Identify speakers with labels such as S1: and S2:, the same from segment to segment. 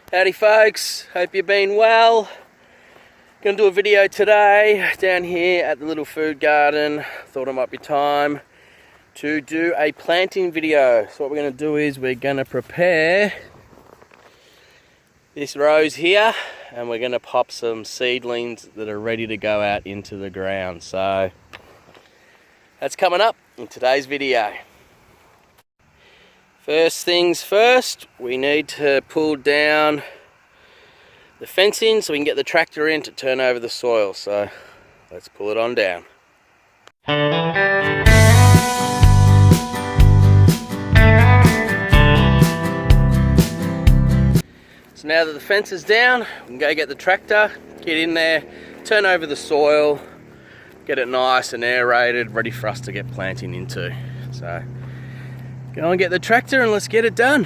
S1: Howdy folks, hope you've been well. Gonna do a video today down here at the little food garden. Thought it might be time to do a planting video. So what we're gonna do is we're gonna prepare this rose here and we're gonna pop some seedlings that are ready to go out into the ground. So that's coming up in today's video. First things first, we need to pull down the fencing so we can get the tractor in to turn over the soil. So let's pull it on down. So now that the fence is down, we can go get the tractor, get in there, turn over the soil, get it nice and aerated, ready for us to get planting into. So go and get the tractor and let's get it done.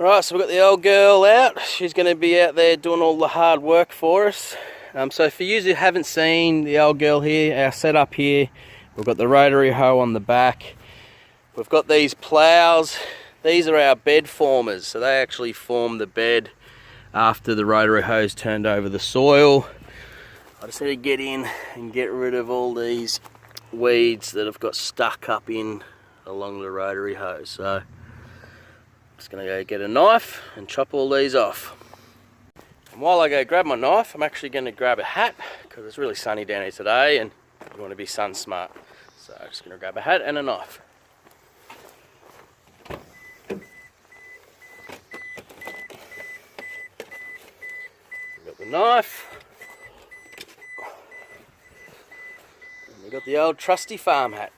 S1: Right, so we've got the old girl out. She's going to be out there doing all the hard work for us. So for you who haven't seen the old girl here, our setup here, we've got the rotary hoe on the back. We've got these plows. These are our bed formers, so they actually form the bed after the rotary hoe's turned over the soil. I just need to get in and get rid of all these weeds that have got stuck up in along the rotary hoe. So I'm just going to go get a knife and chop all these off. And while I go grab my knife, I'm actually going to grab a hat because it's really sunny down here today and you want to be sun smart. So I'm just going to grab a hat and a knife. Got the knife. And we got the old trusty farm hat.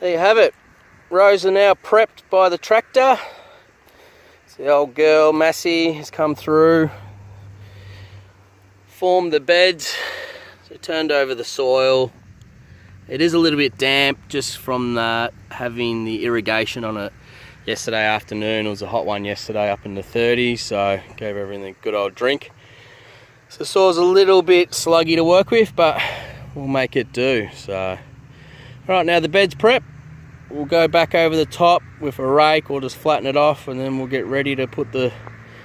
S1: There you have it. Rows are now prepped by the tractor. So the old girl, Massey, has come through, formed the beds, so turned over the soil. It is a little bit damp just from having the irrigation on it yesterday afternoon. It was a hot one yesterday, up in the 30s, so gave everything a good old drink. So the soil's a little bit sluggy to work with, but we'll make it do. So right now the bed's prepped. We'll go back over the top with a rake or just flatten it off, and then we'll get ready to put the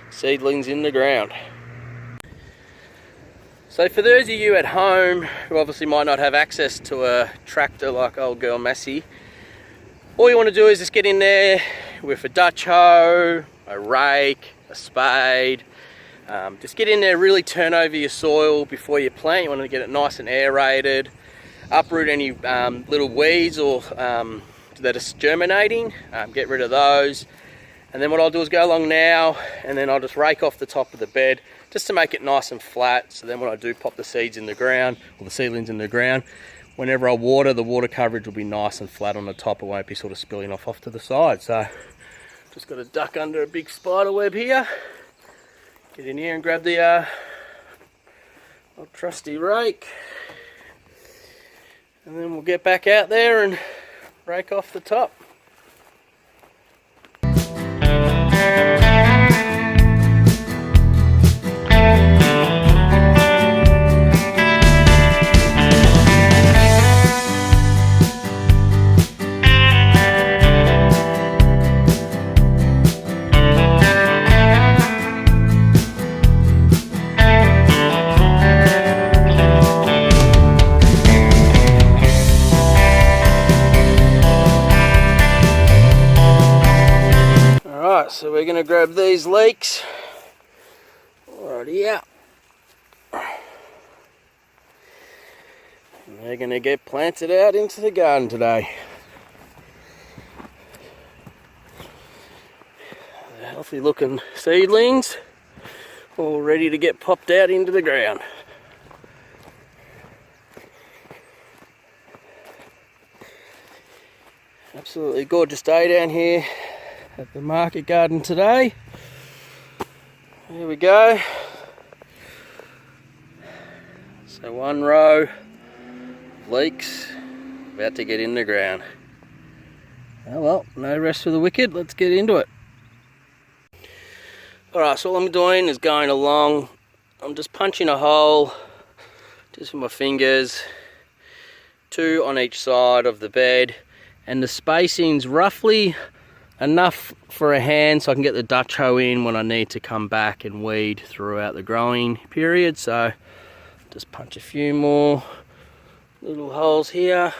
S1: seedlings in the ground. So for those of you at home who obviously might not have access to a tractor like old girl Massey, all you want to do is just get in there with a Dutch hoe, a rake, a spade. Just get in there, really turn over your soil before you plant. You want to get it nice and aerated. uproot any little weeds or that are germinating, get rid of those. And then what I'll do is go along now, and then I'll just rake off the top of the bed just to make it nice and flat. So then when I do pop the seeds in the ground, or the seedlings in the ground, whenever I water, the water coverage will be nice and flat on the top. It won't be sort of spilling off to the side. So just got to duck under a big spider web here. Get in here and grab the old trusty rake. And then we'll get back out there and rake off the top. So we're going to grab these leeks. Alrighty out. And they're going to get planted out into the garden today. They're healthy looking seedlings, all ready to get popped out into the ground. Absolutely gorgeous day down here at the market garden today. Here we go. So one row of leeks about to get in the ground. Oh well, no rest for the wicked. Let's get into it. Alright, so all I'm doing is going along. I'm just punching a hole just with my fingers, 2 on each side of the bed, and the spacing's roughly enough for a hand so I can get the Dutch hoe in when I need to come back and weed throughout the growing period. So just punch a few more little holes here.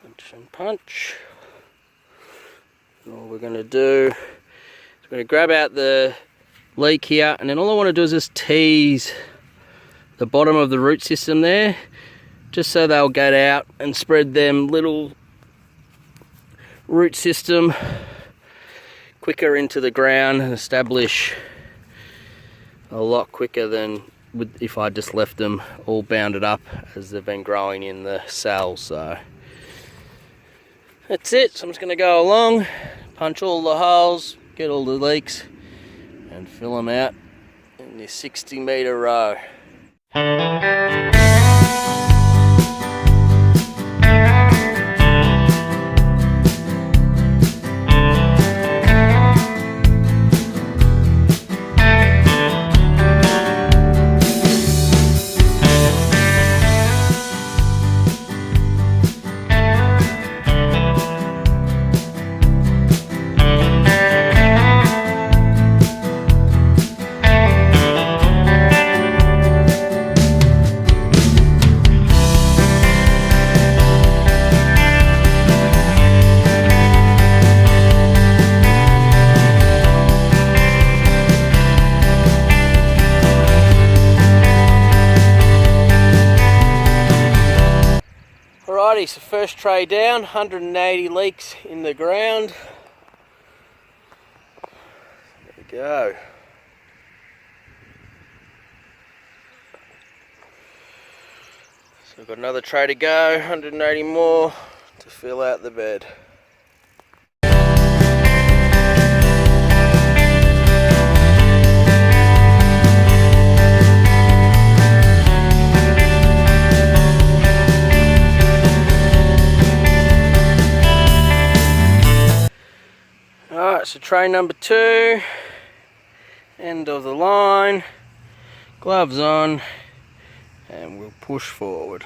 S1: Punch and punch. And all we're going to do is we're going to grab out the leek here, and then all I want to do is just tease the bottom of the root system there, just so they'll get out and spread them little root system quicker into the ground and establish a lot quicker than if I just left them all bounded up as they've been growing in the cells. So that's it. So I'm just going to go along, punch all the holes, get all the leeks and fill them out in this 60-metre row. Alrighty, so first tray down, 180 leeks in the ground. There we go. So we've got another tray to go, 180 more to fill out the bed. Alright, so tray number 2, end of the line, gloves on, and we'll push forward.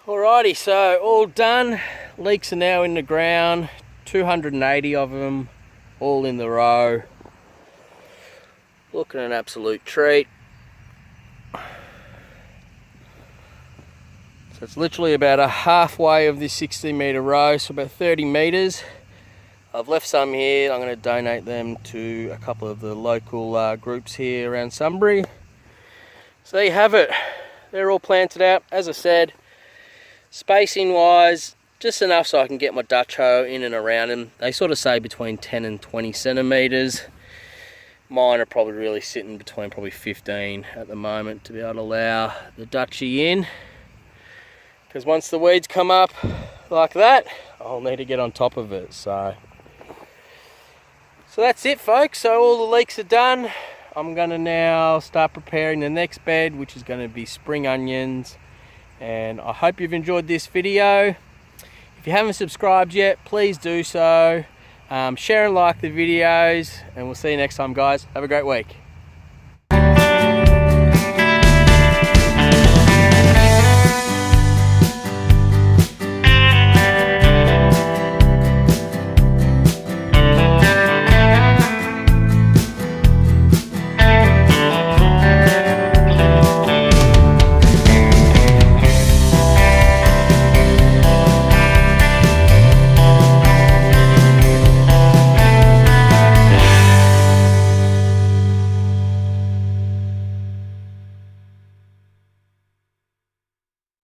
S1: Alrighty, so all done. Leeks are now in the ground, 280 of them, all in the row. Looking an absolute treat. So it's literally about a halfway of this 16-metre row, so about 30 metres. I've left some here. I'm going to donate them to a couple of the local groups here around Sunbury. So there you have it. They're all planted out. As I said, spacing wise, just enough so I can get my Dutch hoe in and around them. They sort of say between 10 and 20 centimetres. Mine are probably really sitting between probably 15 at the moment to be able to allow the Dutchie in. Because once the weeds come up like that, I'll need to get on top of it. So that's it, folks. So all the leeks are done. I'm going to now start preparing the next bed, which is going to be spring onions. And I hope you've enjoyed this video. If you haven't subscribed yet, please do so. Share and like the videos, and we'll see you next time, guys. Have a great week.